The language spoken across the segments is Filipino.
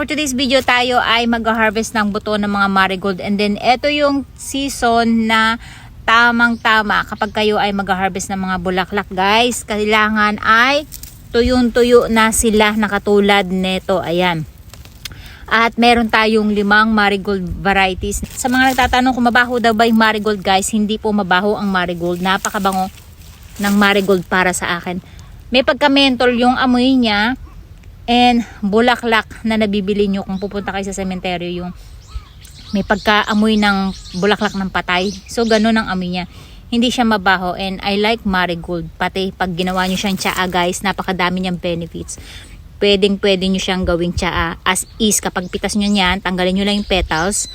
for today's video tayo ay mag-harvest ng buto ng mga marigold. And then, ito yung season na tamang-tama kapag kayo ay mag-harvest ng mga bulaklak, guys. Kailangan ay tuyong-tuyo na sila na katulad neto. Ayan. At meron tayong 5 marigold varieties. Sa mga nagtatanong kung mabaho daw ba yung marigold, guys, hindi po mabaho ang marigold. Napakabango ng marigold para sa akin. May pagka-mentol yung amoy niya. And bulaklak na nabibili nyo kung pupunta kayo sa sementeryo, yung may pagkaamoy ng bulaklak ng patay. So ganun ang amoy niya. Hindi siya mabaho, and I like marigold. Pati pag ginawa nyo siyang tsaa, guys, napakadami niyang benefits. Pwede nyo siyang gawing tsaa as is. Kapag pitas nyo niyan, tanggalin nyo lang yung petals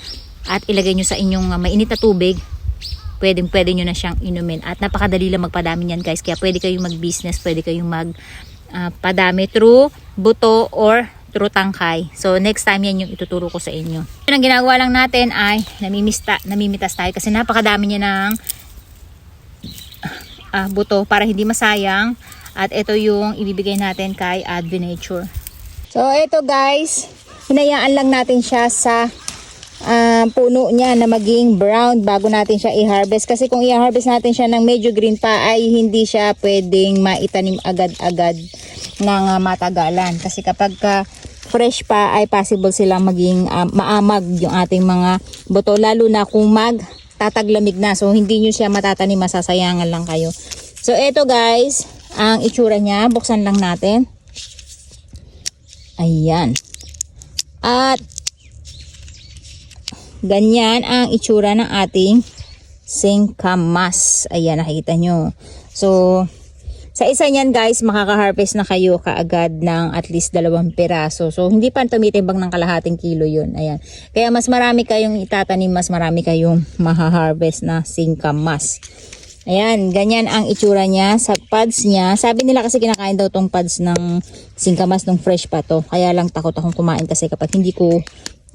at ilagay nyo sa inyong mainit na tubig. Pwede nyo na siyang inumin. At napakadali lang magpadami niyan, guys. Kaya pwede kayong mag-business, pwede kayong padami through buto or through tangkay. So next time yan yung ituturo ko sa inyo. Ang ginagawa lang natin ay namimitas tayo kasi napakadami niya ng buto para hindi masayang. At ito yung ibibigay natin kay Advenature. So ito, guys, hinayaan lang natin siya sa puno niya na maging brown bago natin siya i-harvest. Kasi kung i-harvest natin siya ng medyo green pa ay hindi siya pwedeng maitanim agad-agad ng matagalan. Kasi kapag fresh pa ay possible silang maging maamag yung ating mga buto. Lalo na kung magtataglamig na. So hindi nyo siya matatanim, masasayangan lang kayo. So eto, guys, ang itsura niya. Buksan lang natin. Ayan. At ganyan ang itsura ng ating singkamas. Ayan, nakikita nyo. So, sa isa niyan, guys, makaka-harvest na kayo kaagad ng at least 2 piraso. So, hindi pa tumitimbang ng kalahating kilo yun. Ayan. Kaya mas marami kayong itatanim, mas marami kayong maha-harvest na singkamas. Ayan, ganyan ang itsura niya. Sa pods niya, sabi nila kasi kinakain daw tong pods ng singkamas nung fresh pa to. Kaya lang takot akong kumain kasi kapag hindi ko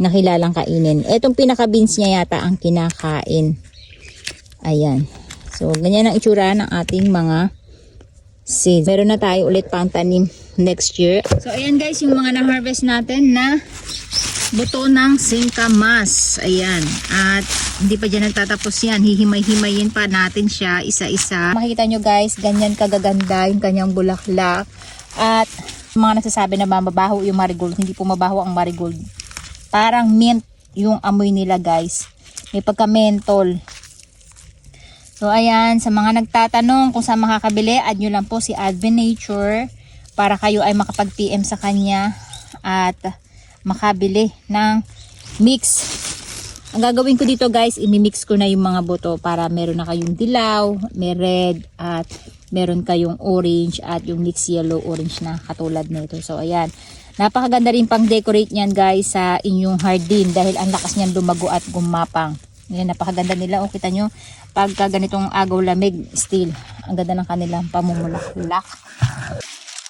nakilalang kainin. Etong pinaka-beans niya yata ang kinakain. Ayan. So, ganyan ang itsura ng ating mga seeds. Meron na tayo ulit pang tanim next year. So, ayan, guys, yung mga na-harvest natin na buto ng singkamas. Ayan. At hindi pa dyan nagtatapos yan. Hihimay-himayin pa natin siya isa-isa. Makikita nyo, guys, ganyan kagaganda yung kanyang bulaklak. At mga nagsasabi na mabaho yung marigold. Hindi po mabaho ang marigold. Parang mint yung amoy nila, guys. May pagka-mentol. So, ayan. Sa mga nagtatanong kung saan makakabili, add nyo lang po si Advenature para kayo ay makapag-PM sa kanya at makabili ng mix. Ang gagawin ko dito, guys, imimix ko na yung mga buto para meron na kayong dilaw, may red, at meron kayong orange at yung mix yellow-orange na katulad nito. So, ayan. Napakaganda rin pang decorate niyan, guys, sa inyong hardin dahil ang lakas niyan lumago at gumapang. Ayan, napakaganda nila. O, kita nyo, pagka ganitong agaw lamig, still, ang ganda ng kanilang pamumulaklak.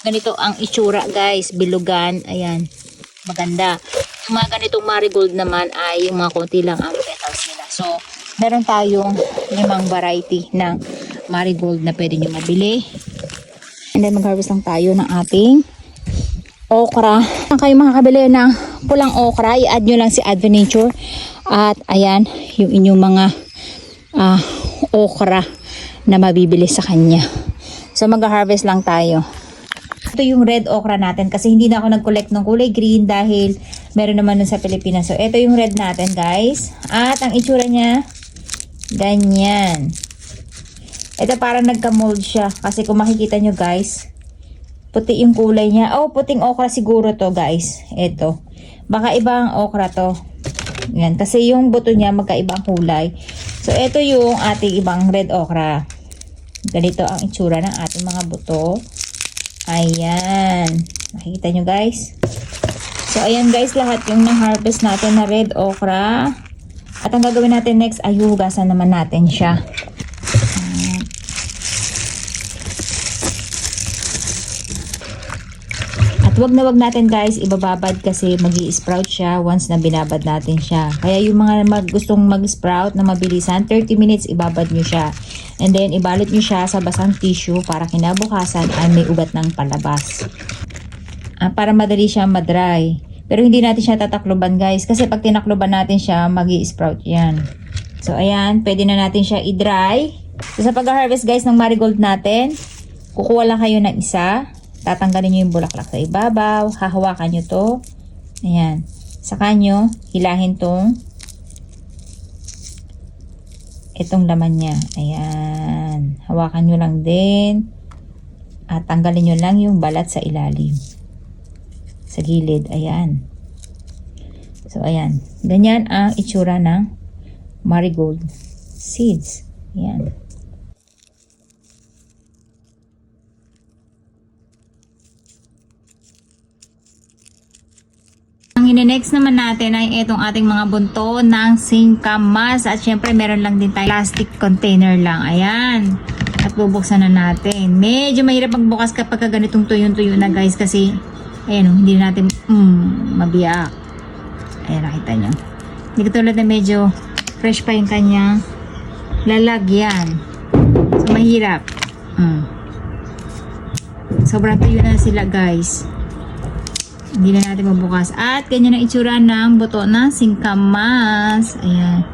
Ganito ang itsura, guys, bilugan. Ayan, maganda. Yung mga ganitong marigold naman ay yung mga konti lang ang petals nila. So, meron tayong 5 variety ng marigold na pwede nyo mabili. And then, mag-harvest lang tayo ng ating okra. Kung kayo makakabili ng pulang okra, i-add nyo lang si Advenature. At ayan, yung inyong mga okra na mabibili sa kanya. So mag-harvest lang tayo. Ito yung red okra natin kasi hindi na ako nag-collect ng kulay green dahil meron naman nun sa Pilipinas. So ito yung red natin, guys. At ang itsura niya, ganyan. Ito parang nagka-mold siya kasi kung makikita nyo, guys, puti yung kulay niya. Oh, puting okra siguro to, guys. Ito. Baka ibang okra to. Yan. Kasi yung buto niya magkaibang kulay. So, ito yung ating ibang red okra. Ganito ang itsura ng ating mga buto. Ayan. Nakikita nyo, guys. So, ayan, guys. Lahat yung na-harvest natin na red okra. At ang gagawin natin next ay hugasan naman natin siya. Wag na wag natin, guys, ibababad kasi magi-sprout siya once na binabad natin siya. Kaya yung mga gustong mag-sprout na mabilisan, 30 minutes ibabad nyo siya. And then ibalot nyo siya sa basang tissue para kinabukasan ay may ugat ng palabas. Para madali siya madry. Pero hindi natin siya tatakloban guys. Kasi pag tinakloban natin siya, magi-sprout yan. So ayan, pwede na natin siya i-dry. So sa pag-harvest guys ng marigold natin, kukuha lang kayo ng isa. Tatanggalin nyo yung bulaklak sa ibabaw. Hahawakan nyo to. Ayan. Saka nyo, hilahin itong laman niya. Ayan. Hawakan nyo lang din. At tanggalin nyo lang yung balat sa ilalim. Sa gilid. Ayan. So, ayan. Ganyan ang itsura ng marigold seeds. Ayan. Ang ine-next naman natin ay itong ating mga bunto ng singkamas. At syempre meron lang din tayo plastic container lang. Ayan. At bubuksan na natin. Medyo mahirap magbukas kapag ganitong tuyo-tuyo na guys. Kasi ayan, hindi natin mabiyak. Ayan, nakita nyo. Hindi katulad na medyo fresh pa yung kanyang lalagyan. So mahirap. Sobrang tuyo na sila guys. Hindi na natin mabukas. At ganyan ang itsura ng buto ng singkamas. Ayan.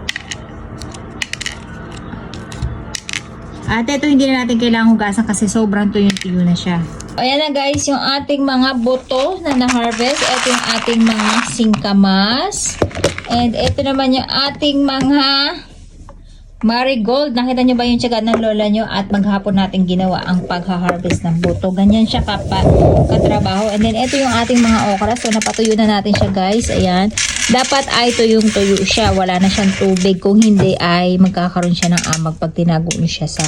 At ito hindi na natin kailangang hugasan kasi sobrang tuyo na siya. Ayan na guys, yung ating mga buto na na-harvest. Ito yung ating mga singkamas. And ito naman yung ating mga marigold. Nakita nyo ba yung tiyaga ng lola nyo? At maghapon natin ginawa ang pagha-harvest ng buto. Ganyan siya katrabaho. And then ito yung ating mga okra. So napatuyo na natin siya guys. Ayan. Dapat ay tuyong-tuyo siya. Wala na siyang tubig. Kung hindi ay magkakaroon siya ng amag pag tinago nyo siya sa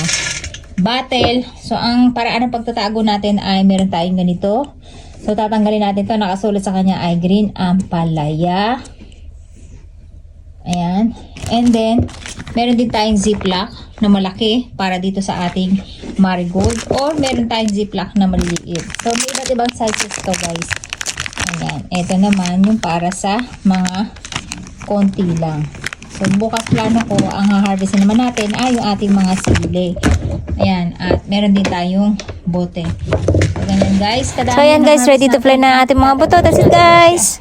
bottle. So ang paraan ng pagtatago natin ay meron tayong ganito. So tatanggalin natin to. Nakasulat sa kanya ay green ampalaya. Ayan. And then, meron din tayong ziplock na malaki para dito sa ating marigold. Or meron tayong ziplock na maliliit. So, may iba't ibang sizes to guys. Ayan. Ito naman yung para sa mga konti lang. So, bukas plano ko, ang ha-harvestin naman natin ay yung ating mga sili. Ayan. At meron din tayong bote. So, ganyan guys. So, ayan guys, ready to fly na ating mga buto. That's it guys.